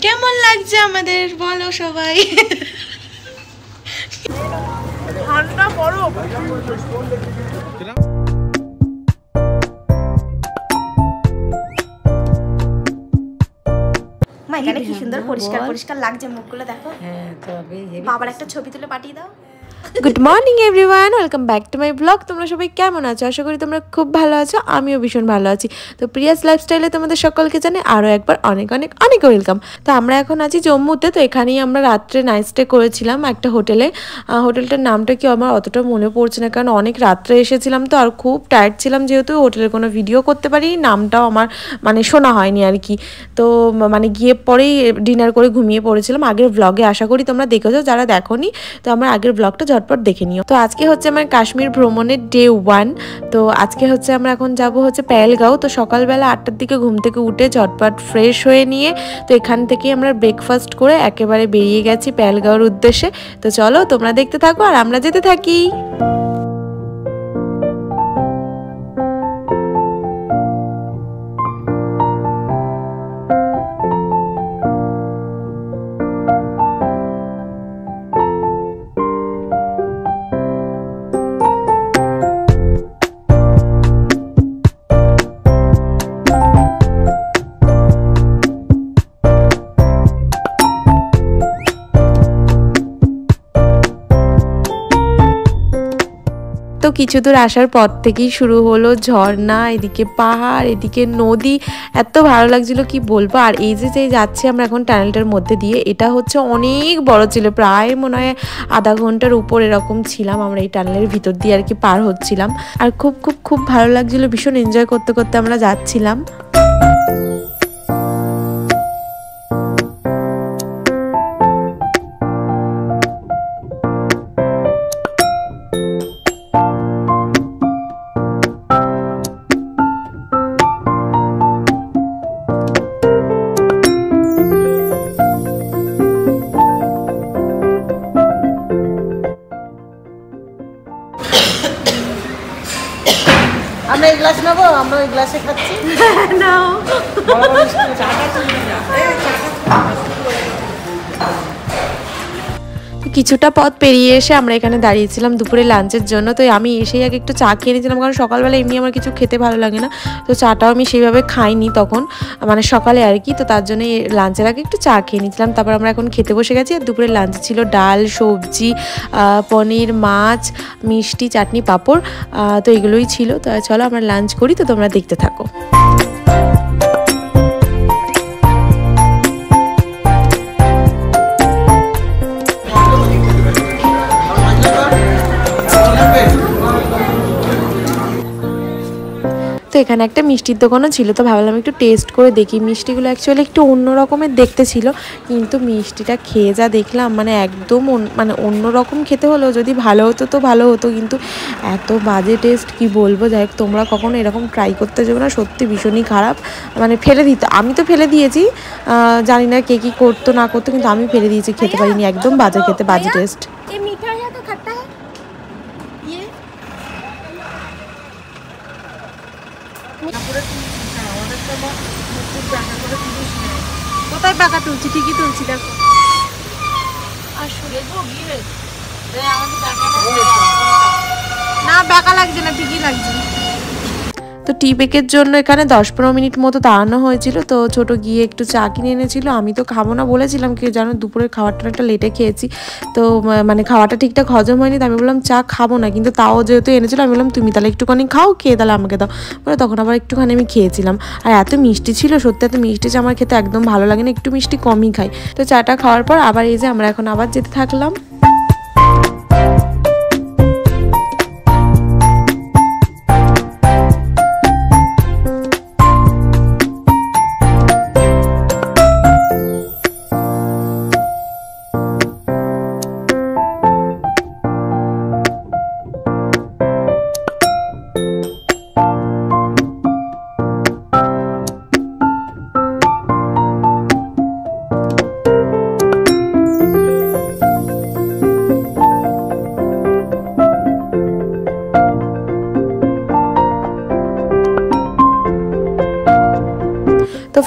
কেমন লাগছে আমাদের বলো সবাই। ঠান্ডা বরফ। মা এখানে কি সুন্দর পরিষ্কার পরিষ্কার লাগছে, মুখগুলো দেখো। হ্যাঁ তবে বাবার একটা ছবি তুলে পাঠিয়ে দাও। Good morning everyone, welcome back to my blog. তোমরা সবাই কেমন আছো? আশা করি তোমরা খুব ভালো আছো, আমিও ভীষণ ভালো আছি। তো প্রিয়াস লাইফস্টাইলে তোমাদের সকলকে জানে আরও একবার অনেক অনেক অনেক ওয়েলকাম। তো আমরা এখন আছি জম্মুতে, তো এখানেই আমরা রাত্রে নাইট স্টে করেছিলাম একটা হোটেলে। হোটেলটার নামটা কি আমার অতটা মনে পড়ছে না, কারণ অনেক রাত্রে এসেছিলাম তো, আর খুব টায়ার্ড ছিলাম যেহেতু, হোটেলের কোনো ভিডিও করতে পারি, নামটাও আমার মানে শোনা হয়নি আর কি। তো মানে গিয়ে পরেই ডিনার করে ঘুমিয়ে পড়েছিলাম। আগের ব্লগে আশা করি তোমরা দেখেছো, যারা দেখোনি তো আমার আগের ব্লগটা ঝটপট দেখে নিও। তো আজকে হচ্ছে আমার কাশ্মীর ভ্রমণের ডে 1। তো আজকে হচ্ছে আমরা এখন যাব হচ্ছে পেহেলগাঁও। তো সকালবেলা 8টার দিকে ঘুম থেকে উঠে ঝটপট ফ্রেশ হয়ে নিয়ে তো এখান থেকে আমরা ব্রেকফাস্ট করে একেবারে বেরিয়ে গেছি পেহেলগাঁওর উদ্দেশ্যে। তো চলো তোমরা দেখতে থাকো আর আমরা যেতে থাকি। তো কিছু দূর আসার পর থেকেই শুরু হলো ঝর্ণা, এদিকে পাহাড়, এদিকে নদী। এত ভালো লাগছিল কি বলবো। আর এই যে যাচ্ছি আমরা এখন টানেলটার মধ্যে দিয়ে, এটা হচ্ছে অনেক বড় ছিল, প্রায় মনে হয় আধা ঘন্টার উপর এরকম ছিলাম আমরা এই টানেলের ভিতর দিয়ে আর কি পার হচ্ছিলাম। আর খুব খুব খুব ভালো লাগছিল, ভীষণ এনজয় করতে করতে আমরা যাচ্ছিলাম। আমরা এই গ্লাস নেবো, আমরা ওই গ্লাসে খাচ্ছি। নাও কিছুটা পথ পেরিয়ে এসে আমরা এখানে দাঁড়িয়েছিলাম দুপুরে লাঞ্চের জন্য। তো আমি এসেই আগে একটু চা খেয়ে নিয়েছিলাম, কারণ সকালবেলা এমনি আমার কিছু খেতে ভালো লাগে না। তো চাটাও আমি সেইভাবে খাইনি তখন, মানে সকালে আর কি। তো তার জন্য লাঞ্চের আগে একটু চা খেয়ে নিয়েছিলাম। তারপর আমরা এখন খেতে বসে গেছি। আর দুপুরে লাঞ্চে ছিল ডাল, সবজি, পনির, মাছ, মিষ্টি, চাটনি, পাঁপড়। তো এগুলোই ছিল। তো চলো আমরা লাঞ্চ করি, তো তোমরা দেখতে থাকো। তো এখানে একটা মিষ্টির দোকানও ছিল, তো ভাবলাম একটু টেস্ট করে দেখি। মিষ্টিগুলো অ্যাকচুয়ালি একটু অন্য রকমের দেখতে ছিল, কিন্তু মিষ্টিটা খেয়ে যা দেখলাম মানে একদম মানে অন্য রকম খেতে হলেও যদি ভালো হতো তো ভালো হতো, কিন্তু এত বাজে টেস্ট কি বলবো। যাই হোক, তোমরা কখনো এরকম ট্রাই করতে যাবে না, সত্যি ভীষণই খারাপ। মানে ফেলে দিত, আমি তো ফেলে দিয়েছি, জানি না কে কী করতো না করতো, কিন্তু আমি ফেলে দিয়েছি, খেতে পারিনি, একদম বাজে খেতে, বাজে টেস্ট। কোথায় টাকা তুলছি? ঠিকই তুলছি, দেখো। না বেকা লাগছে না, ঠিকই লাগছে। তো টি ব্রেকের জন্য এখানে 10-15 মিনিট মতো দাঁড়ানো হয়েছিল। তো ছোট গিয়ে একটু চা কিনে এনেছিল, আমি তো খাবো না বলেছিলাম, কি জানো দুপুরের খাবারটা একটা লেটে খেয়েছি, তো মানে খাওয়াটা ঠিকঠাক হজম হয়নি। তো আমি বললাম চা খাবো না, কিন্তু তাও যেহেতু এনেছিল আমি বললাম তুমি তাহলে একটুখানি খাও, খেয়ে তাহলে আমাকে দাও। বলে তখন আবার একটুখানি আমি খেয়েছিলাম। আর এত মিষ্টি ছিল, সত্যি এত মিষ্টি যে আমার খেতে একদম ভালো লাগে না, একটু মিষ্টি কমই খাই। তো চাটা খাওয়ার পর আবার এই যে আমরা এখন আবার যেতে থাকলাম।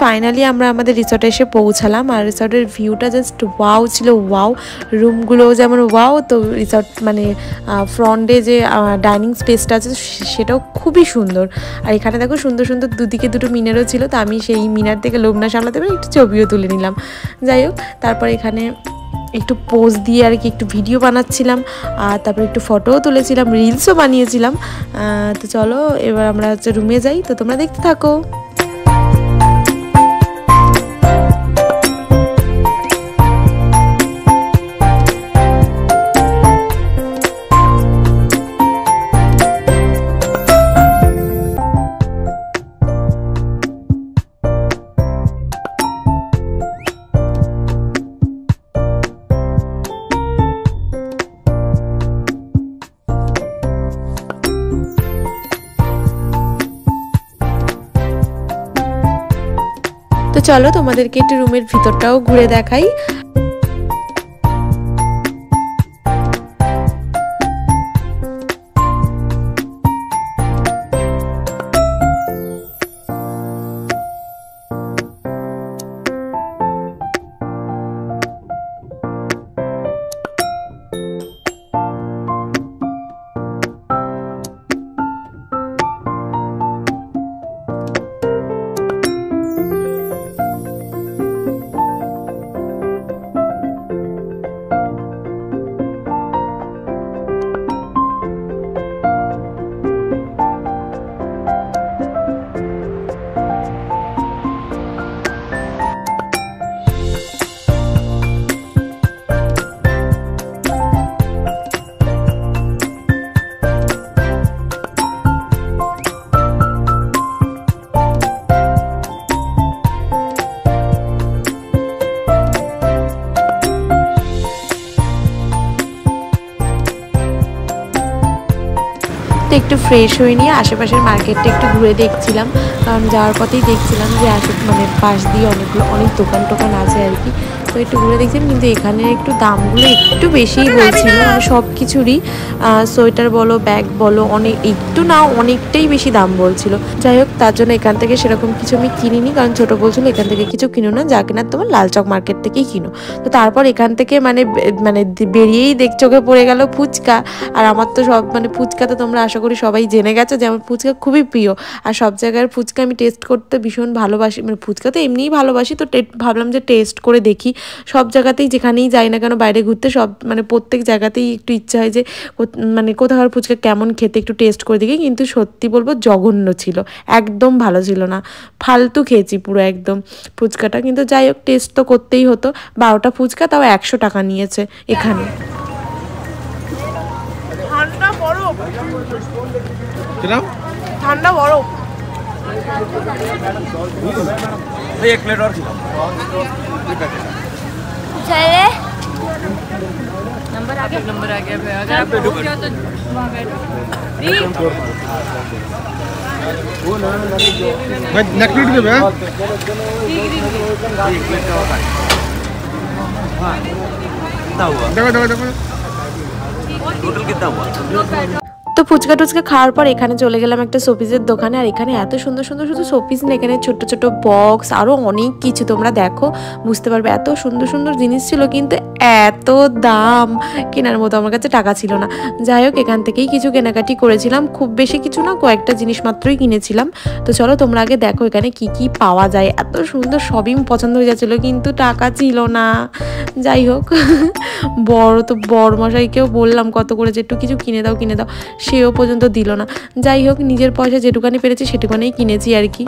ফাইনালি আমরা আমাদের রিসর্টে এসে পৌঁছালাম, আর রিসর্টের ভিউটা জাস্ট ওয়াও ছিল, ওয়াও। রুমগুলোও যেমন ওয়াও, তো রিসর্ট মানে ফ্রন্টে যে ডাইনিং স্পেসটা আছে সেটাও খুবই সুন্দর। আর এখানে দেখো সুন্দর সুন্দর দুদিকে দুটো মিনারও ছিল, তো আমি সেই মিনার থেকে লোভ না সামলাতে পারি একটু ছবিও তুলে নিলাম। যাই হোক, তারপর এখানে একটু পোজ দিয়ে আর কি একটু ভিডিও বানাচ্ছিলাম, আর তারপর একটু ফটোও তুলেছিলাম, রিলসও বানিয়েছিলাম। তো চলো এবার আমরা হচ্ছে রুমে যাই, তো তোমরা দেখতে থাকো। তো চলো তোমাদেরকে একটু রুমের ভিতরটাও ঘুরে দেখাই। তো একটু ফ্রেশ হয়ে নিয়ে আশেপাশের মার্কেটটা একটু ঘুরে দেখছিলাম, কারণ যাওয়ার পথেই দেখছিলাম যে মানে পাশ দিয়ে অনেক দোকান টোকান আছে আর কি। তো একটু ঘুরে দেখছিলাম, কিন্তু এখানে একটু দামগুলো একটু বেশিই বলছিল সব কিছুরই, সোয়েটার বলো ব্যাগ বলো একটু না অনেকটাই বেশি দাম বলছিল। যাই হোক, তার জন্য এখান থেকে সেরকম কিছু আমি কিনিনি, কারণ ছোটো বলছিল এখান থেকে কিছু কিনো না, যা কেনার তোমার লালচক মার্কেট থেকেই কিনো। তো তারপর এখান থেকে মানে বেরিয়েই চোখে পড়ে গেল ফুচকা। আর আমার তো সব মানে ফুচকা তো তোমরা আশা করি সবাই জেনে গেছো যে আমার ফুচকা খুবই প্রিয়, আর সব জায়গার ফুচকা আমি টেস্ট করতে ভীষণ ভালোবাসি, মানে ফুচকা তো এমনিই ভালোবাসি, তো ভাবলাম যে টেস্ট করে দেখি। সব জায়গাতেই যেখানেই যাই না কেন বাইরে ঘুরতে, সব মানে প্রত্যেক জায়গাতেই একটু ইচ্ছা হয় যে মানে কোথাকার ফুচকা কেমন খেতে একটু টেস্ট করে দেখি। কিন্তু সত্যি বলবো জঘন্য ছিল, একদম ভালো ছিল না, ফালতু খেয়েছি পুরো একদম ফুচকাটা। কিন্তু যাই হোক, টেস্ট তো করতেই হতো। 12টা ফুচকা, তাও 100 টাকা নিয়েছে এখানে। ঠান্ডা বরফ, ঠান্ডা বরফ। एक प्लेट और चले नंबर आ गया फिर अगर आप हो गया तो वहाँ बैठो। भाई नेक प्लेट दे बे हां कितना हुआ देखो टोटल कितना हुआ। তো ফুচকা টুচকা খাওয়ার পর এখানে চলে গেলাম একটা শোপিসের দোকানে। আর এখানে এত সুন্দর সুন্দর শুধু শোপিস না, এখানে ছোট ছোট বক্স আরও অনেক কিছু, তোমরা দেখো বুঝতে পারবে এত সুন্দর সুন্দর জিনিস ছিল, কিন্তু এত দাম কেনার মতো আমার কাছে টাকা ছিল না। যাই হোক, এখান থেকেই কিছু কেনাকাটি করেছিলাম, খুব বেশি কিছু না, কয়েকটা জিনিস মাত্রই কিনেছিলাম। তো চলো তোমরা আগে দেখো এখানে কি কি পাওয়া যায়, এত সুন্দর সবই পছন্দ হয়ে যাচ্ছিলো, কিন্তু টাকা ছিল না। যাই হোক, বড় মশাইকেও বললাম কত করে যে একটু কিছু কিনে দাও, সেও পর্যন্ত দিল না। যাই হোক, নিজের পয়সা যেটুকানি পেরেছি সেটুকানেই কিনেছি আর কি।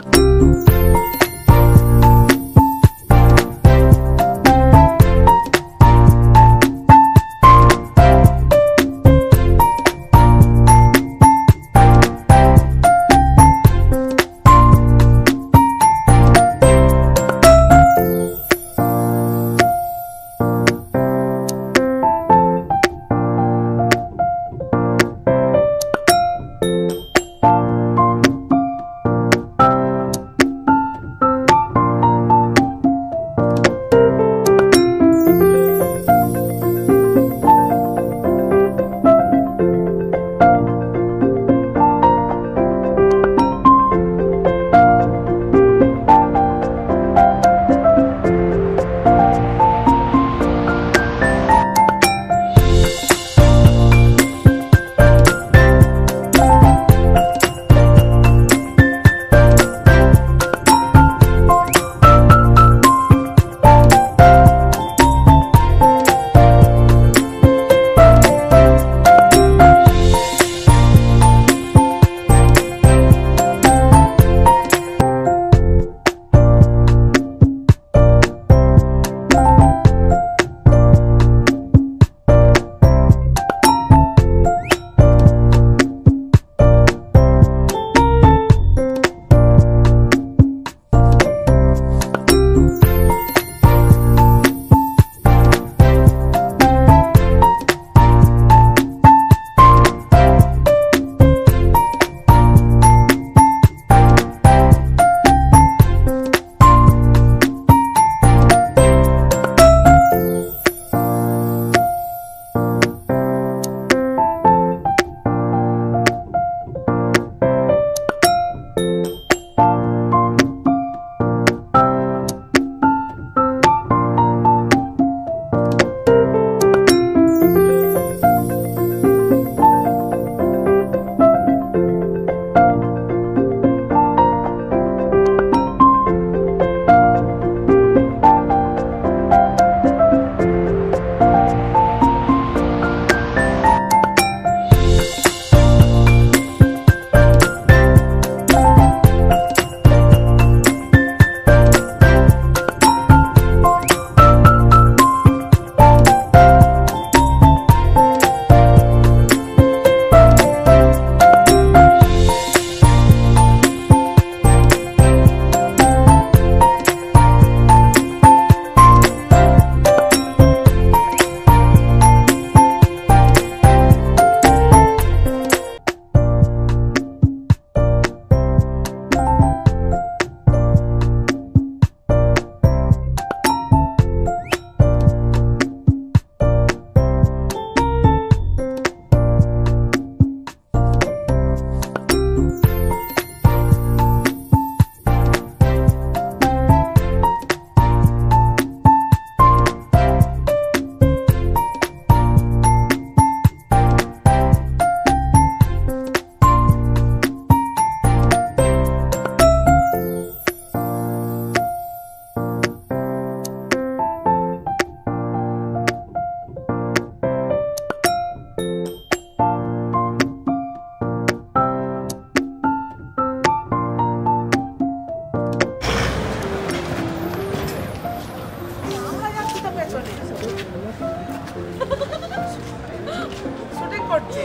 করছে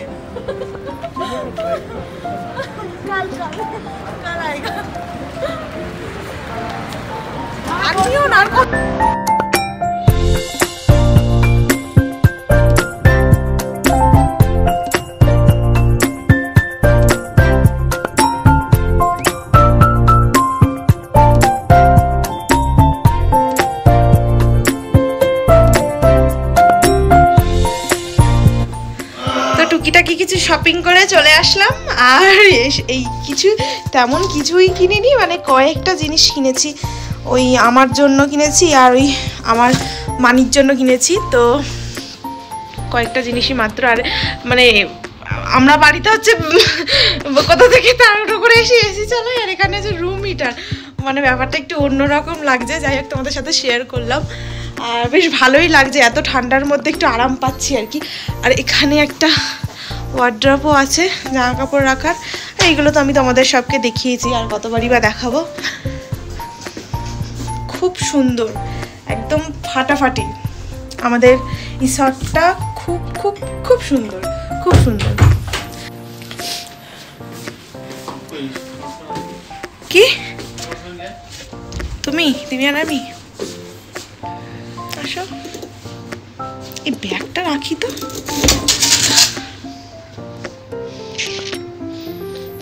আমিও না টুকিটাকি কিছু শপিং করে চলে আসলাম। আর এই কিছু তেমন কিছুই কিনিনি, মানে কয়েকটা জিনিস কিনেছি। ওই আমার জন্য কিনেছি আর ওই আমার মানির জন্য কিনেছি, তো কয়েকটা জিনিসই মাত্র। আর মানে আমরা বাড়িতে হচ্ছে কোথা থেকে তাড়াহুড়ো করে এসি চালাই, আর এখানে হচ্ছে রুম হিটার, মানে ব্যাপারটা একটু অন্যরকম লাগছে। যাই হোক তোমাদের সাথে শেয়ার করলাম, আর বেশ ভালোই লাগছে, এত ঠান্ডার মধ্যে একটু আরাম পাচ্ছি আর কি। আর এখানে একটা ওয়ার্ড্রপও আছে জামা কাপড় রাখার, এইগুলো তো আমি তোমাদের সবকে দেখিয়েছি, আর কতবারই বা দেখাবো। খুব সুন্দর, একদম ফাটাফাটি আমাদের এই শর্টটা, খুব খুব খুব সুন্দর, খুব সুন্দর। কি তুমি আর আমি আসো, এই ব্যাগটা রাখি তো।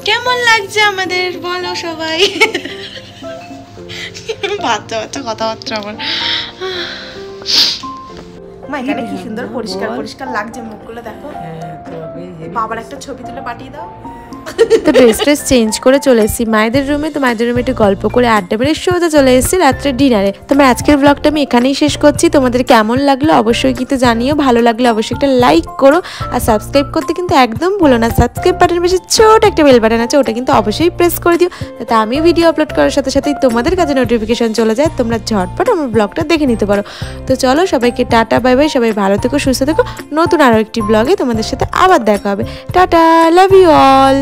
কেমন লাগছে আমাদের বলো সবাই। বাচ্চা বাচ্চা কথাবার্তা আমার। মা এখানে কি সুন্দর পরিষ্কার পরিষ্কার লাগছে, মুখগুলো দেখো। বাবার একটা ছবি তুলে পাঠিয়ে দাও। তো ড্রেস চেঞ্জ করে চলে এসেছি মায়েদের রুমে। তো মায়েদের রুমে একটু গল্প করে আড্ডা মেরে সোজা চলে এসেছি রাত্রে ডিনারে। তোমার আজকের ব্লগটা আমি এখানেই শেষ করছি। তোমাদের কেমন লাগলো অবশ্যই কিন্তু জানিও, ভালো লাগলে অবশ্যই একটা লাইক করো, আর সাবস্ক্রাইব করতে কিন্তু একদম ভুলো না। সাবস্ক্রাইব বাটনের পাশে ছোট একটা বেল বাটন আছে, ওটা কিন্তু অবশ্যই প্রেস করে দিও, যাতে আমি ভিডিও আপলোড করার সাথে সাথেই তোমাদের কাছে নোটিফিকেশন চলে যায়, তোমরা ঝটপট আমার ব্লগটা দেখে নিতে পারো। তো চলো সবাইকে টাটা বাই বাই, সবাই ভালো থেকো সুস্থ থেকো। নতুন আরও একটি ব্লগে তোমাদের সাথে আবার দেখা হবে। Tata, love you all.